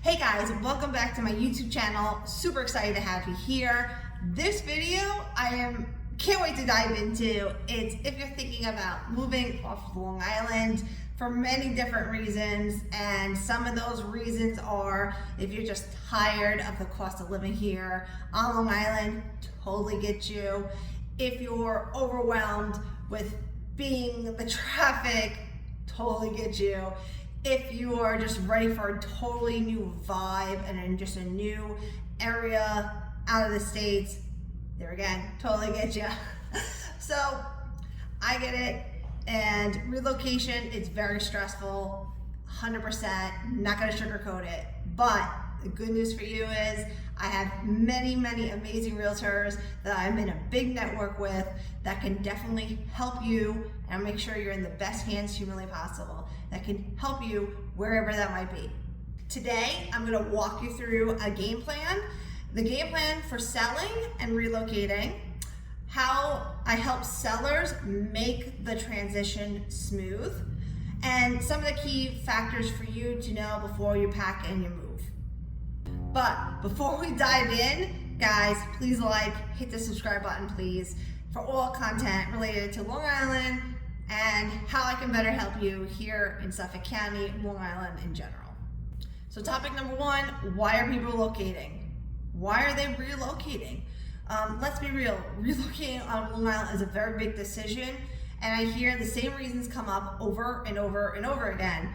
Hey guys, welcome back to my YouTube channel. Super excited to have you here. This video can't wait to dive into. It's if you're thinking about moving off of Long Island for many different reasons, and some of those reasons are if you're just tired of the cost of living here on Long Island, totally get you. If you're overwhelmed with being the traffic, totally get you. If you are just ready for a totally new vibe and in just a new area out of the States, there again, totally get you. So I get it, and relocation is very stressful, 100%, not gonna sugarcoat it, but the good news for you is I have many amazing realtors that I'm in a big network with that can definitely help you and make sure you're in the best hands humanly possible, that can help you wherever that might be. Today, I'm gonna walk you through a game plan, the game plan for selling and relocating, how I help sellers make the transition smooth, and some of the key factors for you to know before you pack and you move. But before we dive in, guys, please hit the subscribe button, please, for all content related to Long Island and how I can better help you here in Suffolk County, Long Island in general. So topic number one, why are people relocating? Why are they relocating? Let's be real, relocating on Long Island is a very big decision, and I hear the same reasons come up over and over and over again.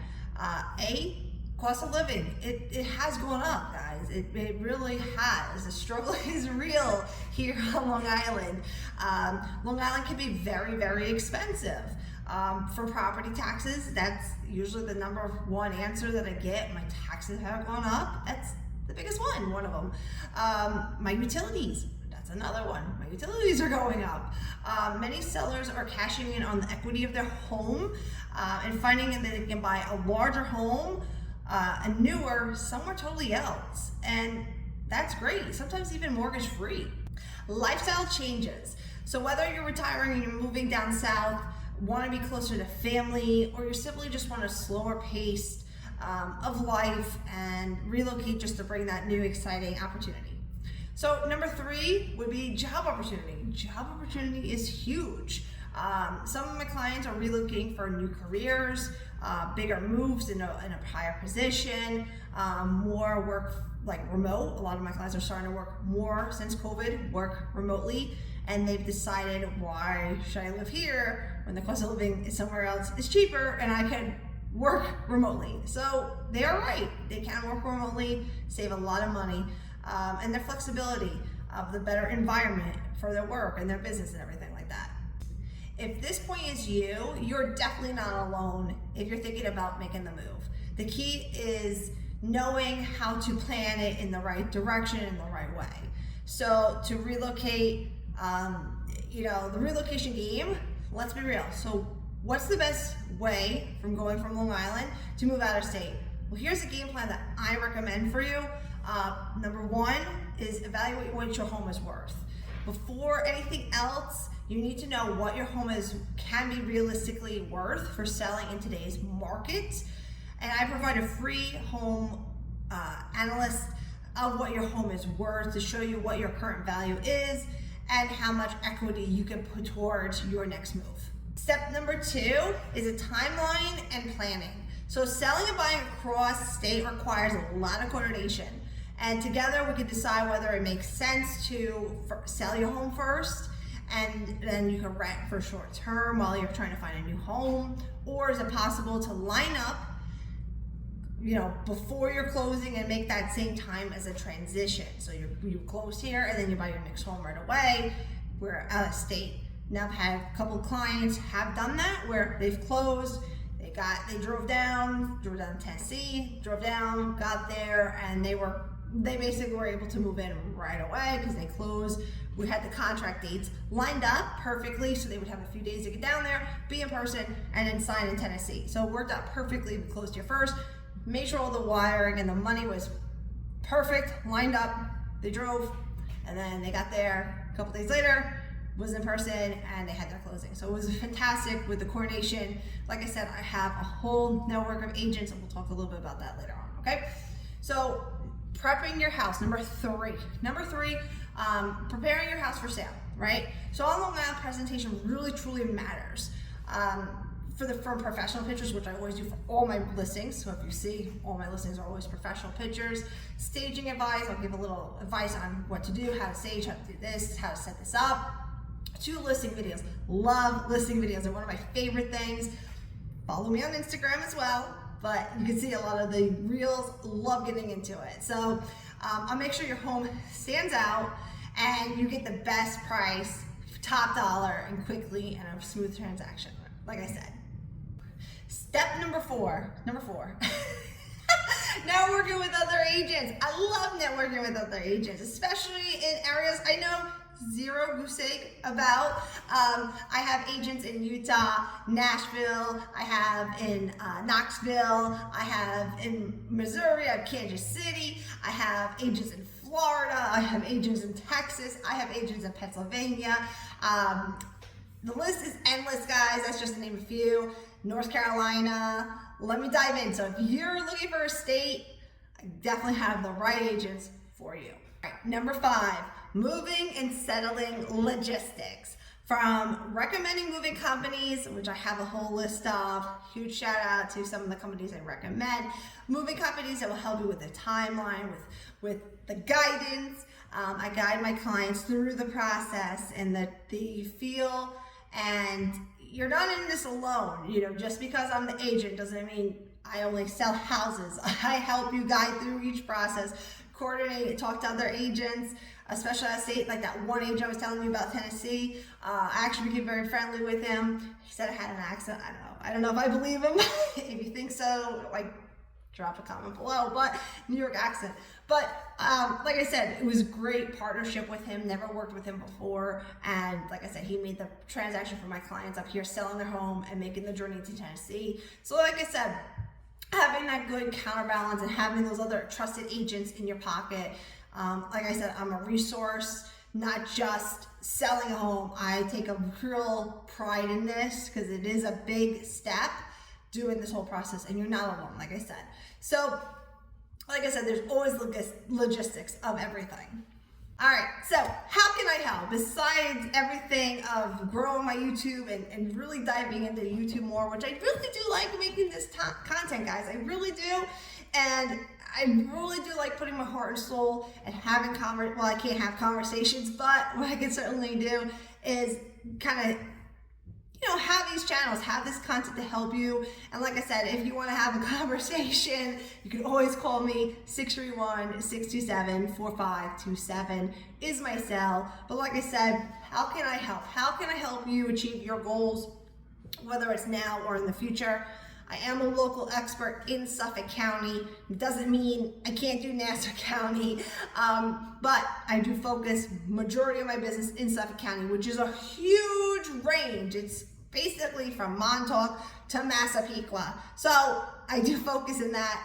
Cost of living, it has gone up, guys. It really has. The struggle is real here on Long Island. Long Island can be very expensive. For property taxes, that's usually the number one answer that I get. My taxes have gone up. That's the biggest one of them. My utilities, that's another one. My utilities are going up. Many sellers are cashing in on the equity of their home and finding that they can buy a larger home, a newer, somewhere totally else. And that's great, sometimes even mortgage free. Lifestyle changes. So whether you're retiring and you're moving down south, want to be closer to family, or you simply just want a slower pace of life and relocate just to bring that new exciting opportunity. So number three would be job opportunity. Job opportunity is huge. Some of my clients are relocating for new careers, bigger moves in a higher position, more work like remote. A lot of my clients are starting to work more since COVID, work remotely, and they've decided, why should I live here when the cost of living is somewhere else is cheaper and I can work remotely? So they are right, they can work remotely, save a lot of money, and their flexibility of the better environment for their work and their business and everything like that. If this point is you, you're definitely not alone if you're thinking about making the move. The key is knowing how to plan it in the right direction, in the right way. So to relocate, the relocation game, let's be real. So what's the best way from going from Long Island to move out of state? Well, here's a game plan that I recommend for you. Number one is evaluate what your home is worth. Before anything else, you need to know what your home can be realistically worth for selling in today's market. And I provide a free home analyst of what your home is worth to show you what your current value is and how much equity you can put towards your next move. Step number two is a timeline and planning. So selling and buying across state requires a lot of coordination. And together we can decide whether it makes sense to sell your home first, and then you can rent for short term while you're trying to find a new home, or is it possible to line up before you're closing and make that same time as a transition? So you close here and then you buy your next home right away. We're out of state. Now I've had a couple clients have done that where they've closed, they drove down to Tennessee, drove down, got there, and they basically were able to move in right away because they closed. We had the contract dates lined up perfectly, so they would have a few days to get down there, be in person, and then sign in Tennessee. So it worked out perfectly. We closed here first, made sure all the wiring and the money was perfect, lined up. They drove, and then they got there a couple days later, was in person, and they had their closing. So it was fantastic with the coordination. Like I said, I have a whole network of agents, and we'll talk a little bit about that later on, okay? So prepping your house, number three, preparing your house for sale, right? So on Long Island, presentation really truly matters. For professional pictures, which I always do for all my listings. So if you see, all my listings are always professional pictures. Staging advice, I'll give a little advice on what to do, how to stage, how to do this, how to set this up. 2 listing videos. Love listing videos. They're one of my favorite things. Follow me on Instagram as well, but you can see a lot of the reels. Love getting into it. So I'll make sure your home stands out and you get the best price, top dollar, and quickly, and a smooth transaction, like I said. Step number four, networking with other agents. I love networking with other agents, especially in areas I know zero goose egg about. I have agents in Utah, Nashville, I have in Knoxville, I have in Missouri, I have Kansas City, I have agents in Florida, I have agents in Texas, I have agents in Pennsylvania. The list is endless, guys. That's just to name a few. North Carolina. Let me dive in. So if you're looking for a state, I definitely have the right agents for you. All right, number 5, moving and settling logistics. From recommending moving companies, which I have a whole list of, huge shout out to some of the companies I recommend, moving companies that will help you with the timeline, with the guidance. I guide my clients through the process and the feel, and you're not in this alone. You know, just because I'm the agent doesn't mean I only sell houses. I help you guide through each process, coordinate, talk to other agents, especially out of state, like that one agent I was telling you about, Tennessee. I actually became very friendly with him. He said I had an accent. I don't know if I believe him. If you think so, like, drop a comment below, but New York accent. But like I said, it was a great partnership with him. Never worked with him before. And like I said, he made the transaction for my clients up here, selling their home and making the journey to Tennessee. So like I said, having that good counterbalance and having those other trusted agents in your pocket. Like I said, I'm a resource, not just selling a home. I take a real pride in this because it is a big step doing this whole process, and you're not alone, like I said. So, like I said, there's always logistics of everything. All right, so how can I help? Besides everything of growing my YouTube and really diving into YouTube more, which I really do like making this content, guys. I really do. And I really do like putting my heart and soul and having well, I can't have conversations, but what I can certainly do is kind of, you know, have these channels, have this content to help you. And like I said, if you want to have a conversation, you can always call me. 631-627-4527 is my cell. But like I said, how can I help? How can I help you achieve your goals, whether it's now or in the future? I am a local expert in Suffolk County. It doesn't mean I can't do Nassau County, but I do focus majority of my business in Suffolk County, which is a huge range. It's basically from Montauk to Massapequa. So I do focus in that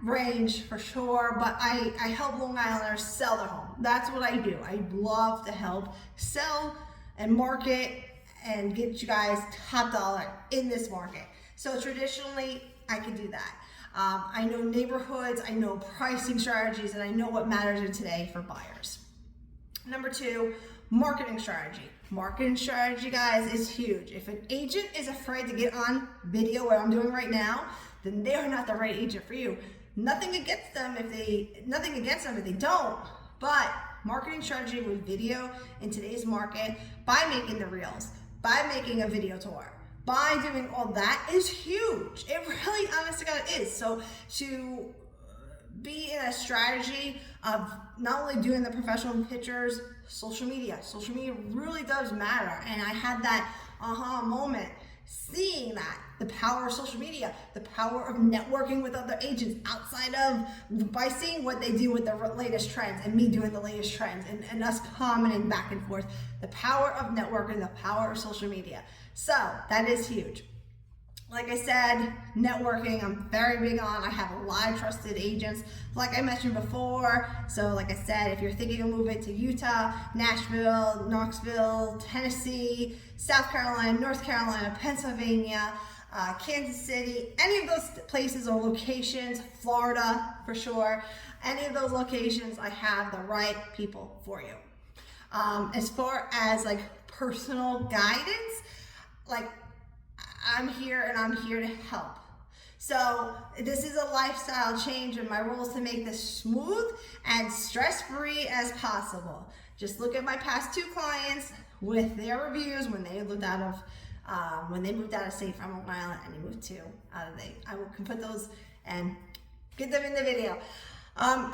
range for sure, but I help Long Islanders sell their home. That's what I do. I love to help sell and market and get you guys top dollar in this market. So traditionally, I can do that. I know neighborhoods, I know pricing strategies, and I know what matters in today for buyers. Number 2, marketing strategy. Marketing strategy, guys, is huge. If an agent is afraid to get on video, what I'm doing right now, then they are not the right agent for you. Nothing against them if they don't, but marketing strategy with video in today's market, by making the reels, by making a video tour, by doing all that, is huge. It really, honest to God, is. So to be in a strategy of not only doing the professional pictures, social media really does matter. And I had that aha moment seeing that, the power of social media, the power of networking with other agents outside of, by seeing what they do with the latest trends and me doing the latest trends and us commenting back and forth, the power of networking, the power of social media. So that is huge. Like I said, networking, I'm very big on. I have a lot of trusted agents, like I mentioned before. So like I said, if you're thinking of moving to Utah, Nashville, Knoxville, Tennessee, South Carolina, North Carolina, Pennsylvania, Kansas City, any of those places or locations, Florida for sure, any of those locations, I have the right people for you. As far as like personal guidance, like I'm here and I'm here to help. So this is a lifestyle change, and my role is to make this smooth and stress-free as possible. Just look at my past 2 clients with their reviews when they moved out of state from Long Island and they moved to out of state. I can put those and get them in the video.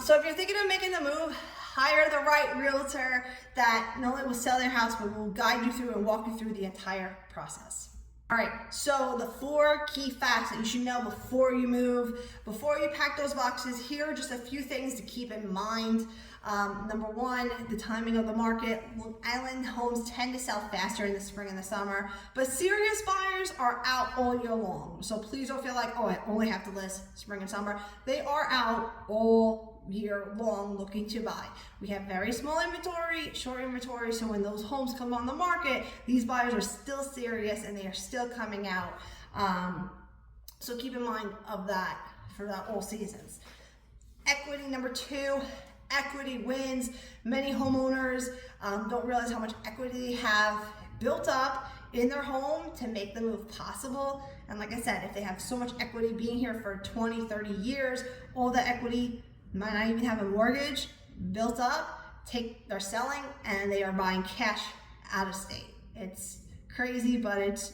So if you're thinking of making the move, hire the right realtor that not only will sell their house, but will guide you through and walk you through the entire process. All right, so the 4 key facts that you should know before you move, before you pack those boxes, here are just a few things to keep in mind. Number 1, the timing of the market. Long Island homes tend to sell faster in the spring and the summer, but serious buyers are out all year long. So please don't feel like, oh, I only have to list spring and summer. They are out all year long looking to buy. We have very small inventory, short inventory, so when those homes come on the market, these buyers are still serious and they are still coming out. So keep in mind of that for all seasons. Equity, number 2. Equity wins. Many homeowners don't realize how much equity they have built up in their home to make the move possible. And like I said, if they have so much equity being here for 20, 30 years, all the equity, might not even have a mortgage built up, they're selling and they are buying cash out of state. It's crazy, but it's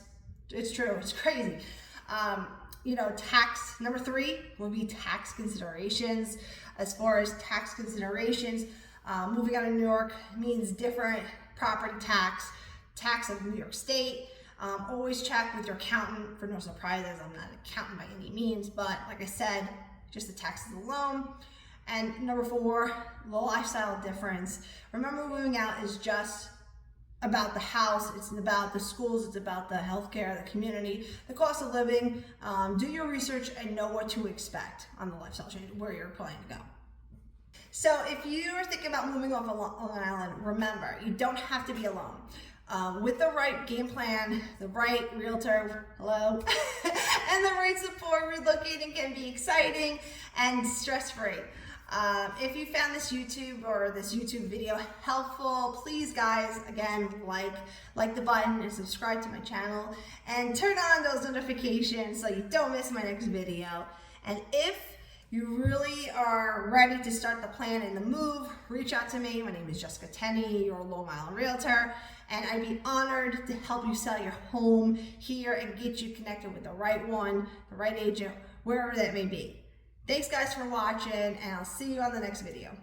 true. It's crazy. Tax, number 3 will be tax considerations. As far as tax considerations, moving out of New York means different property tax of New York State. Always check with your accountant for no surprises. I'm not an accountant by any means, but like I said, just the taxes alone. And number 4, the lifestyle difference. Remember, moving out is just about the house, it's about the schools, it's about the healthcare, the community, the cost of living. Do your research and know what to expect on the lifestyle change, where you're planning to go. So if you are thinking about moving off of Long Island, remember, you don't have to be alone. With the right game plan, the right realtor, hello, and the right support, relocating can be exciting and stress-free. If you found this YouTube video helpful, please guys, again, like the button and subscribe to my channel and turn on those notifications so you don't miss my next video. And if you really are ready to start the plan and the move, reach out to me. My name is Jessica Tenney, your Long Island Realtor, and I'd be honored to help you sell your home here and get you connected with the right one, the right agent, wherever that may be. Thanks guys for watching, and I'll see you on the next video.